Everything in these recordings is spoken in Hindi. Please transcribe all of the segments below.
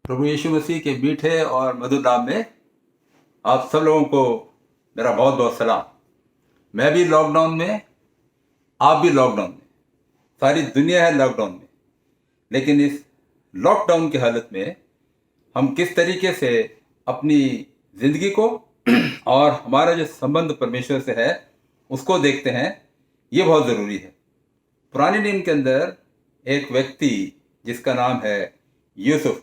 प्रभु यीशु मसीह के मीठे और मधुर नाम में आप सब लोगों को मेरा बहुत बहुत सलाम। मैं भी लॉकडाउन में, आप भी लॉकडाउन में, सारी दुनिया है लॉकडाउन में। लेकिन इस लॉकडाउन की हालत में हम किस तरीके से अपनी जिंदगी को और हमारा जो संबंध परमेश्वर से है उसको देखते हैं, ये बहुत ज़रूरी है। पुराने नियम के अंदर एक व्यक्ति जिसका नाम है यूसुफ,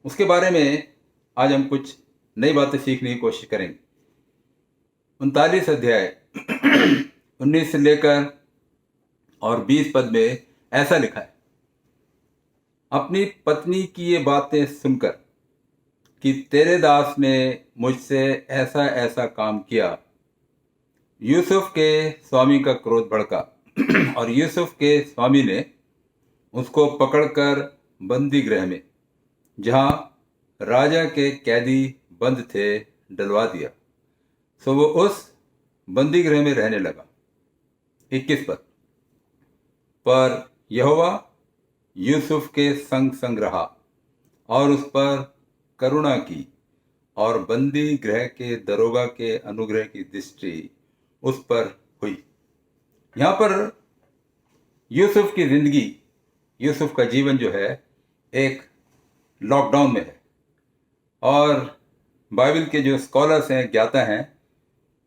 उसके बारे में आज हम कुछ नई बातें सीखने की कोशिश करेंगे। 39 अध्याय 19 से लेकर और 20 पद में ऐसा लिखा है, अपनी पत्नी की ये बातें सुनकर कि तेरे दास ने मुझसे ऐसा ऐसा काम किया, यूसुफ के स्वामी का क्रोध भड़का और यूसुफ के स्वामी ने उसको पकड़कर बंदी गृह में, जहां राजा के कैदी बंद थे, डलवा दिया। सो वो उस बंदी गृह में रहने लगा। 21 पद, पर यहोवा यूसुफ के संग संग रहा और उस पर करुणा की, और बंदी गृह के दरोगा के अनुग्रह की दृष्टि उस पर हुई। यहाँ पर यूसुफ की जिंदगी, यूसुफ का जीवन जो है एक लॉकडाउन में है। और बाइबल के जो स्कॉलर्स हैं, ज्ञाता हैं,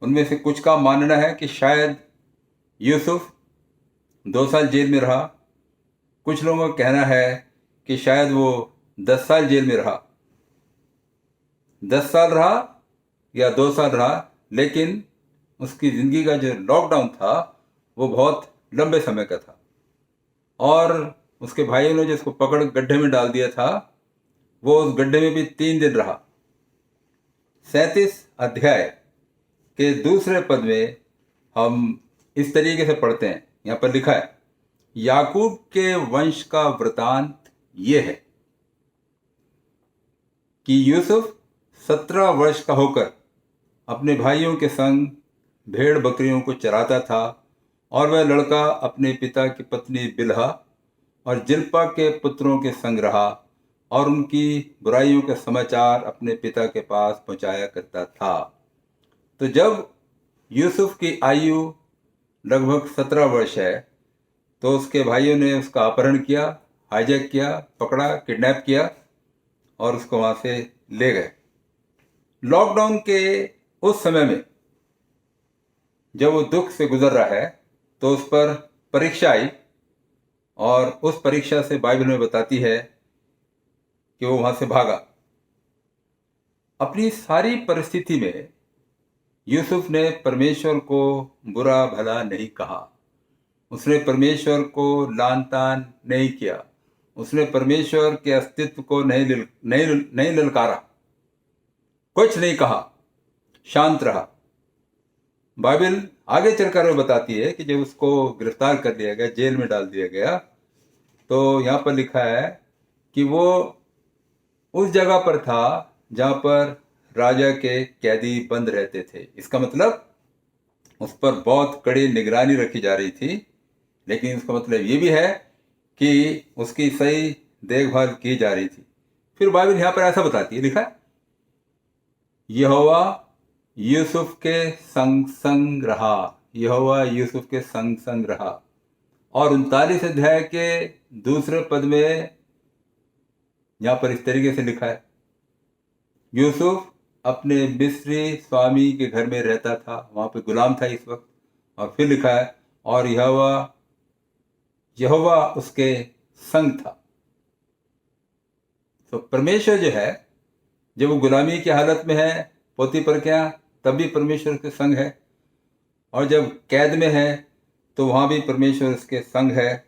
उनमें से कुछ का मानना है कि शायद यूसुफ 2 साल जेल में रहा। कुछ लोगों का कहना है कि शायद वो 10 साल जेल में रहा। 10 साल रहा या 2 साल रहा, लेकिन उसकी ज़िंदगी का जो लॉकडाउन था वो बहुत लंबे समय का था। और उसके भाइयों ने जिसको पकड़ गड्ढे में डाल दिया था, वो उस गड्ढे में भी 3 दिन रहा। 37 अध्याय के दूसरे पद में हम इस तरीके से पढ़ते हैं। यहाँ पर लिखा है, याकूब के वंश का वृतांत ये है कि यूसुफ 17 वर्ष का होकर अपने भाइयों के संग भेड़ बकरियों को चराता था, और वह लड़का अपने पिता की पत्नी बिल्हा और जिल्पा के पुत्रों के संग रहा, और उनकी बुराइयों के समाचार अपने पिता के पास पहुंचाया करता था। तो जब यूसुफ की आयु लगभग 17 वर्ष है, तो उसके भाइयों ने उसका अपहरण किया, हाईजैक किया, पकड़ा, किडनैप किया और उसको वहां से ले गए। लॉकडाउन के उस समय में जब वो दुख से गुजर रहा है, तो उस पर परीक्षा आई, और उस परीक्षा से बाइबल में बताती है कि वो वहां से भागा। अपनी सारी परिस्थिति में यूसुफ ने परमेश्वर को बुरा भला नहीं कहा, उसने परमेश्वर को लान तान नहीं किया, उसने परमेश्वर के अस्तित्व को नहीं ललकारा, कुछ नहीं कहा, शांत रहा। बाइबल आगे चलकर बताती है कि जब उसको गिरफ्तार कर लिया गया, जेल में डाल दिया गया, तो यहाँ पर लिखा है कि वो उस जगह पर था जहाँ पर राजा के कैदी बंद रहते थे। इसका मतलब उस पर बहुत कड़ी निगरानी रखी जा रही थी, लेकिन इसका मतलब ये भी है कि उसकी सही देखभाल की जा रही थी। फिर बाइबल यहाँ पर ऐसा बताती है, लिखा है, यहोवा यूसुफ के संग संग रहा, यहोवा यूसुफ के संग संग रहा। और 39 अध्याय के दूसरे पद में यहां पर इस तरीके से लिखा है, यूसुफ अपने मिस्री स्वामी के घर में रहता था, वहां पे गुलाम था इस वक्त। और फिर लिखा है, और यहोवा उसके संग था। तो परमेश्वर जो है, जब वो गुलामी की हालत में है, पोती पर क्या, तब भी परमेश्वर के संग है, और जब कैद में है तो वहाँ भी परमेश्वर उसके संग है।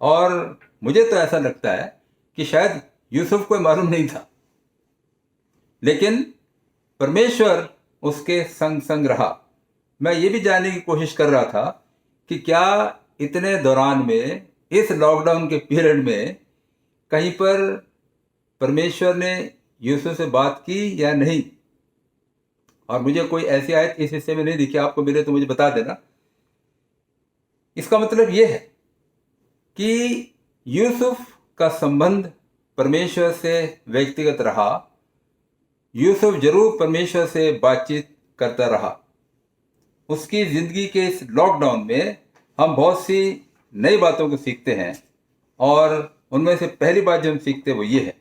और मुझे तो ऐसा लगता है कि शायद यूसुफ को मालूम नहीं था, लेकिन परमेश्वर उसके संग संग रहा। मैं ये भी जानने की कोशिश कर रहा था कि क्या इतने दौरान में, इस लॉकडाउन के पीरियड में, कहीं पर परमेश्वर ने यूसुफ से बात की या नहीं। और मुझे कोई ऐसी आयत इस हिस्से में नहीं दिखी, आपको मिले तो मुझे बता देना। इसका मतलब यह है कि यूसुफ का संबंध परमेश्वर से व्यक्तिगत रहा, यूसुफ जरूर परमेश्वर से बातचीत करता रहा। उसकी ज़िंदगी के इस लॉकडाउन में हम बहुत सी नई बातों को सीखते हैं, और उनमें से पहली बात जो हम सीखते हैं वो ये है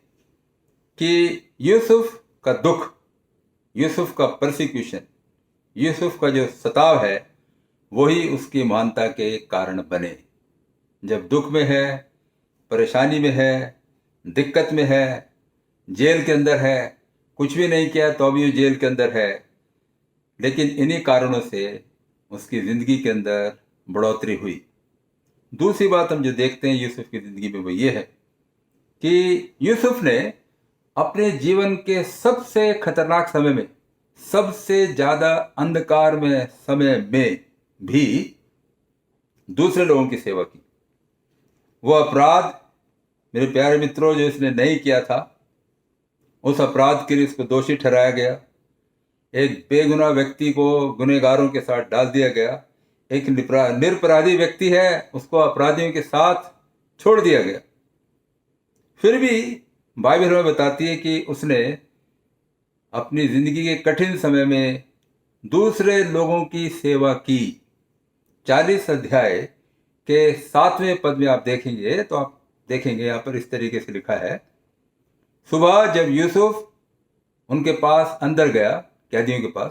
कि यूसुफ का दुख, यूसुफ का परसिक्यूशन, यूसुफ का जो सताव है वही उसकी महानता के कारण बने। जब दुख में है, परेशानी में है, दिक्कत में है, जेल के अंदर है, कुछ भी नहीं किया तो भी वो जेल के अंदर है, लेकिन इन्हीं कारणों से उसकी ज़िंदगी के अंदर बढ़ोतरी हुई। दूसरी बात हम जो देखते हैं यूसुफ की ज़िंदगी में वो ये है कि यूसुफ ने अपने जीवन के सबसे खतरनाक समय में, सबसे ज़्यादा अंधकार में समय में भी दूसरे लोगों की सेवा की। वो अपराध, मेरे प्यारे मित्रों, जो इसने नहीं किया था, उस अपराध के लिए इसको दोषी ठहराया गया। एक बेगुनाह व्यक्ति को गुनहगारों के साथ डाल दिया गया। एक निरपराधी व्यक्ति है, उसको अपराधियों के साथ छोड़ दिया गया। फिर भी बाइबल हमें बताती है कि उसने अपनी जिंदगी के कठिन समय में दूसरे लोगों की सेवा की। 40 अध्याय के 7वें पद में आप देखेंगे तो आप देखेंगे यहाँ पर इस तरीके से लिखा है, सुबह जब यूसुफ उनके पास अंदर गया, कैदियों के पास,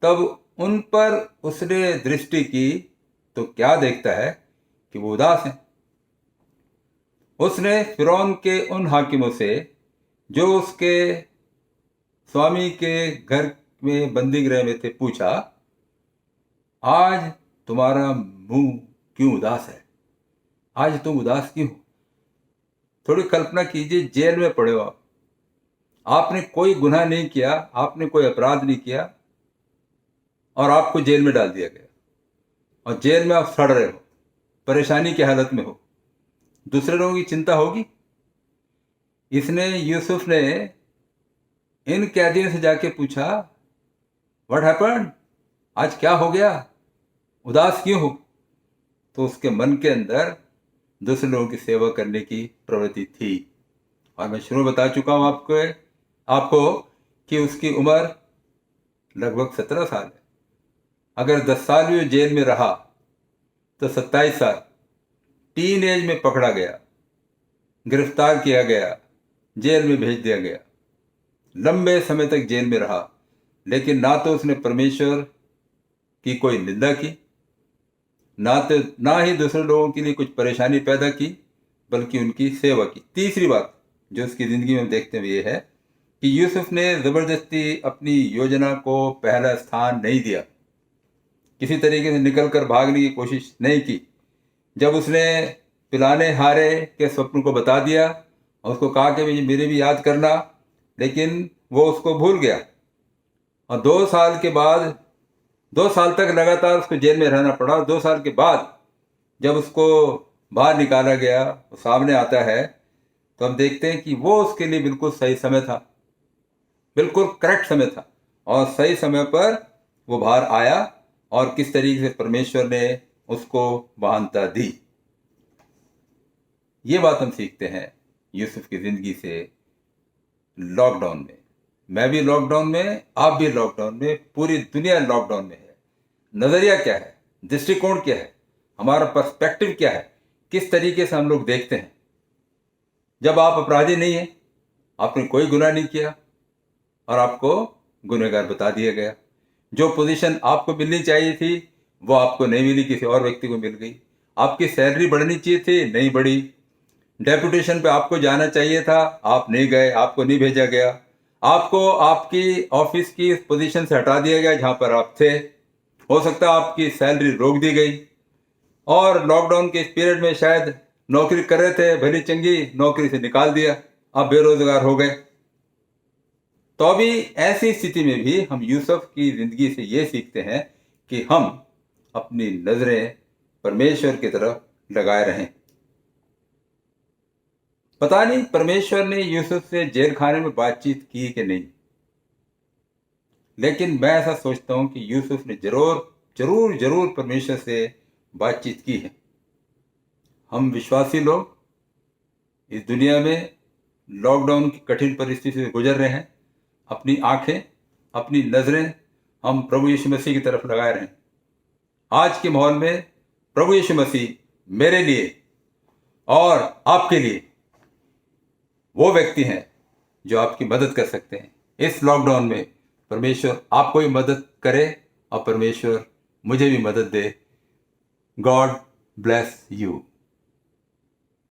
तब उन पर उसने दृष्टि की तो क्या देखता है कि वो उदास हैं। उसने फिरौन के उन हाकिमों से जो उसके स्वामी के घर में बंदी गृह में थे पूछा, आज तुम्हारा मुंह क्यों उदास है? आज तुम उदास क्यों हो? थोड़ी कल्पना कीजिए, जेल में पड़े हो आप, आपने कोई गुनाह नहीं किया, आपने कोई अपराध नहीं किया, और आपको जेल में डाल दिया गया, और जेल में आप सड़ रहे हो, परेशानी की हालत में हो। दूसरे लोगों की चिंता होगी? यूसुफ ने इन कैदियों से जाके पूछा, व्हाट हैपेंड? आज क्या हो गया? उदास क्यों हो? तो उसके मन के अंदर दूसरे लोगों की सेवा करने की प्रवृत्ति थी। और मैं शुरू बता चुका हूं आपको कि उसकी उम्र लगभग 17 साल है। अगर 10 साल भी जेल में रहा तो 27 साल टीन एज में पकड़ा गया, गिरफ्तार किया गया, जेल में भेज दिया गया, लंबे समय तक जेल में रहा, लेकिन ना तो उसने परमेश्वर की कोई निंदा की, ना ही दूसरे लोगों के लिए कुछ परेशानी पैदा की, बल्कि उनकी सेवा की। तीसरी बात जो उसकी ज़िंदगी में देखते हुए ये है कि यूसुफ ने ज़बरदस्ती अपनी योजना को पहला स्थान नहीं दिया, किसी तरीके से निकल कर भागने की कोशिश नहीं की। जब उसने पिलाने हारे के स्वप्न को बता दिया और उसको कहा कि मेरे भी याद करना, लेकिन वो उसको भूल गया। और 2 साल के बाद, 2 साल तक लगातार उसको जेल में रहना पड़ा। 2 साल के बाद जब उसको बाहर निकाला गया, वो सामने आता है, तो हम देखते हैं कि वो उसके लिए बिल्कुल सही समय था, बिल्कुल करेक्ट समय था, और सही समय पर वो बाहर आया, और किस तरीके से परमेश्वर ने उसको महानता दी। ये बात हम सीखते हैं यूसुफ की ज़िंदगी से लॉकडाउन में। मैं भी लॉकडाउन में, आप भी लॉकडाउन में, पूरी दुनिया लॉकडाउन में है। नज़रिया क्या है, दृष्टिकोण क्या है, हमारा पर्सपेक्टिव क्या है, किस तरीके से हम लोग देखते हैं। जब आप अपराधी नहीं हैं, आपने कोई गुनाह नहीं किया और आपको गुनहगार बता दिया गया, जो पोजीशन आपको मिलनी चाहिए थी वो आपको नहीं मिली, किसी और व्यक्ति को मिल गई। आपकी सैलरी बढ़नी चाहिए थी, नहीं बढ़ी। डेपुटेशन पे आपको जाना चाहिए था, आप नहीं गए, आपको नहीं भेजा गया। आपको आपकी ऑफिस की पोजीशन से हटा दिया गया जहां पर आप थे। हो सकता है आपकी सैलरी रोक दी गई, और लॉकडाउन के इस पीरियड में शायद नौकरी कर रहे थे, भली चंगी नौकरी से निकाल दिया, आप बेरोजगार हो गए। तो अभी ऐसी स्थिति में भी हम यूसुफ की जिंदगी से ये सीखते हैं कि हम अपनी नजरें परमेश्वर की तरफ लगाए रहें। पता नहीं परमेश्वर ने यूसुफ से जेल खाने में बातचीत की कि नहीं, लेकिन मैं ऐसा सोचता हूं कि यूसुफ ने जरूर परमेश्वर से बातचीत की है। हम विश्वासी लोग इस दुनिया में लॉकडाउन की कठिन परिस्थिति से गुजर रहे हैं, अपनी आंखें, अपनी नजरें हम प्रभु यीशु मसीह की तरफ लगाए रहें। आज के माहौल में प्रभु यीशु मसीह मेरे लिए और आपके लिए वो व्यक्ति हैं जो आपकी मदद कर सकते हैं। इस लॉकडाउन में परमेश्वर आपको भी मदद करे और परमेश्वर मुझे भी मदद दे। God bless you.